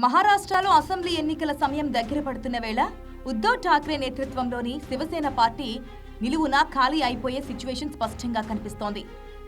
మహారాష్ట్రలో అసెంబ్లీ ఎన్నికల సమయం దగ్గర పడుతున్న వేళ ఉద్ధవ్ ఠాక్రే నేతృత్వంలోని శివసేన పార్టీ నిలువునా ఖాళీ అయిపోయే సిచ్యువేషన్ స్పష్టంగా కనిపిస్తోంది.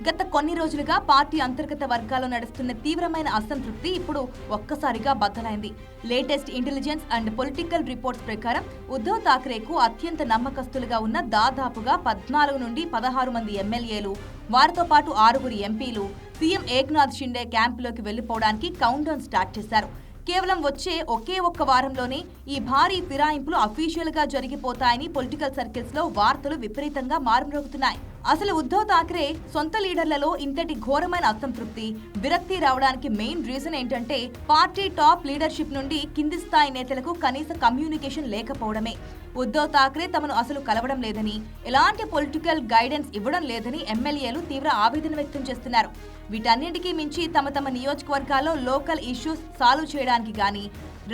గత కొన్ని రోజులుగా పార్టీ అంతర్గత వర్గాల్లో నడుస్తున్న తీవ్రమైన అసంతృప్తి ఇప్పుడు ఒక్కసారిగా బద్దలైంది. Latest intelligence and political reports ప్రకారం ఉద్ధవ్ ఠాక్రేకు అత్యంత నమ్మకస్తులుగా ఉన్న దాదాపుగా 14 నుండి 16 మంది ఎమ్మెల్యేలు, వారితో పాటు 6 ఎంపీలు సీఎం ఏక్నాథ్ షిండే క్యాంపులోకి వెళ్లిపోవడానికి కౌంట్ డౌన్ స్టార్ట్ చేశారు. కేవలం వచ్చే ఒకే ఒక్క వారంలోనే ఈ భారీ ఫిరాయింపులు అఫీషియల్ గా జరిగిపోతాయని పొలిటికల్ సర్కిల్స్ లో వార్తలు విపరీతంగా మారుమ్రోగుతున్నాయి. అసలు ఉద్ధవ్ ఠాక్రే సొంత లీడర్లలో ఇంతటి ఘోరమైన అసంతృప్తి, విరక్తి రావడానికి మెయిన్ రీజన్ ఏంటంటే పార్టీ టాప్ లీడర్షిప్ నుండి కింది స్థాయి నేతలకు కనీస కమ్యూనికేషన్ లేకపోవడమే. ఉద్ధవ్ ఠాక్రే తమను అసలు కలవడం లేదని, ఎలాంటి పొలిటికల్ గైడెన్స్ ఇవ్వడం లేదని ఎమ్మెల్యేలు తీవ్ర ఆవేదన వ్యక్తం చేస్తున్నారు. వీటన్నింటికీ మించి తమ నియోజకవర్గాల్లో లోకల్ ఇష్యూస్ సాల్వ్ చేయడానికి గానీ,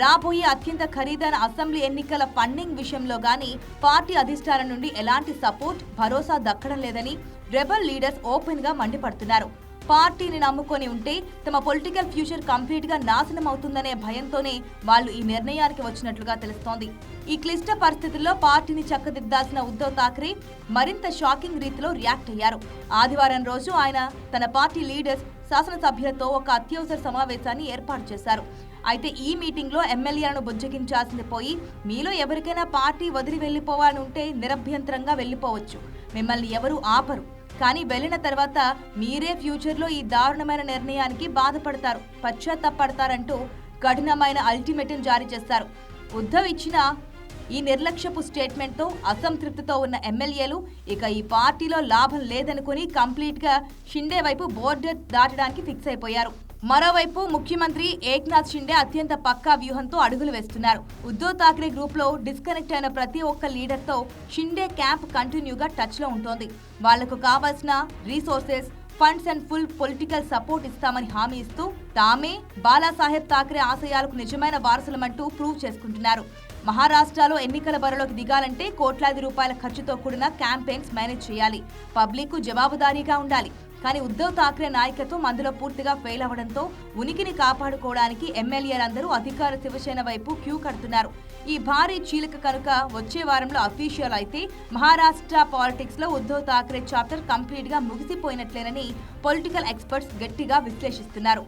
రాబోయే అత్యంత ఖరీదైన అసెంబ్లీ ఎన్నికల ఫండింగ్ విషయంలో గానీ పార్టీ అధిష్టానం నుండి ఎలాంటి సపోర్ట్, భరోసా దక్కడం లేదని రెబల్ లీడర్స్ ఓపెన్ గా మండిపడుతున్నారు. పార్టీని నమ్ముకొని ఉంటే తమ పొలిటికల్ ఫ్యూచర్ కంప్లీట్ గా నాశనం అవుతుందనే భయంతోనే వాళ్ళు ఈ నిర్ణయానికి వచ్చినట్లుగా తెలుస్తోంది. ఈ క్లిష్ట పరిస్థితుల్లో పార్టీని చక్కదిద్దాల్సిన ఉద్ధవ్ ఠాక్రే మరింత షాకింగ్ రీతిలో రియాక్ట్ అయ్యారు. ఆదివారం రోజు ఆయన తన పార్టీ లీడర్స్, శాసనసభ్యులతో ఒక అత్యవసర సమావేశాన్ని ఏర్పాటు చేశారు. అయితే ఈ మీటింగ్ లో ఎమ్మెల్యేలను బుజ్జగించాల్సింది పోయి, మీలో ఎవరికైనా పార్టీ వదిలి వెళ్లిపోవాలని ఉంటే నిరభ్యంతరంగా వెళ్లిపోవచ్చు, మిమ్మల్ని ఎవరూ ఆపరు, కానీ వెళ్లిన తర్వాత మీరే ఫ్యూచర్లో ఈ దారుణమైన నిర్ణయానికి బాధపడతారు, పశ్చాత్తాపడతారంటూ కఠినమైన అల్టిమేటం జారీ చేశారు. ఉద్ధవ్ ఇచ్చిన ఈ నిర్లక్ష్యపు స్టేట్మెంట్ తో అసంతృప్తితో ఉన్న ఎమ్మెల్యేలు ఇక ఈ పార్టీలో లాభం లేదనుకుని కంప్లీట్ గా షిండే వైపు బోర్డర్ దాటడానికి ఫిక్స్ అయిపోయారు. మరోవైపు ముఖ్యమంత్రి ఏక్నాథ్ షిండే అత్యంత పక్కా వ్యూహంతో అడుగులు వేస్తున్నారు. ఉద్ధవ్ ఠాక్రే గ్రూప్ లో డిస్కనెక్ట్ అయిన ప్రతి ఒక్క లీడర్ తో షిండే క్యాంప్ కంటిన్యూగా టచ్ లో ఉంటోంది. వాళ్లకు కావాల్సిన resources, funds and full political support ఇస్తామని హామీ ఇస్తూ తామే బాలాసాహెబ్ ఠాక్రే ఆశయాలకు నిజమైన వారసులమంటూ ప్రూవ్ చేసుకుంటున్నారు. మహారాష్ట్రలో ఎన్నికల బరిలోకి దిగాలంటే కోట్లాది రూపాయల ఖర్చుతో కూడిన క్యాంపెయిన్స్ మేనేజ్ చేయాలి, పబ్లిక్ కు జవాబుదారీగా ఉండాలి. కానీ ఉద్ధవ్ ఠాక్రే నాయకత్వం అందులో పూర్తిగా ఫెయిల్ అవ్వడంతో ఉనికిని కాపాడుకోవడానికి ఎమ్మెల్యేలందరూ అధికార శివసేన వైపు క్యూ కడుతున్నారు. ఈ భారీ చీలిక కనుక వచ్చే వారంలో అఫీషియల్ అయితే మహారాష్ట్ర పాలిటిక్స్ లో ఉద్ధవ్ ఠాక్రే చాప్టర్ కంప్లీట్ గా ముగిసిపోయినట్లేనని పొలిటికల్ ఎక్స్పర్ట్స్ గట్టిగా విశ్లేషిస్తున్నారు.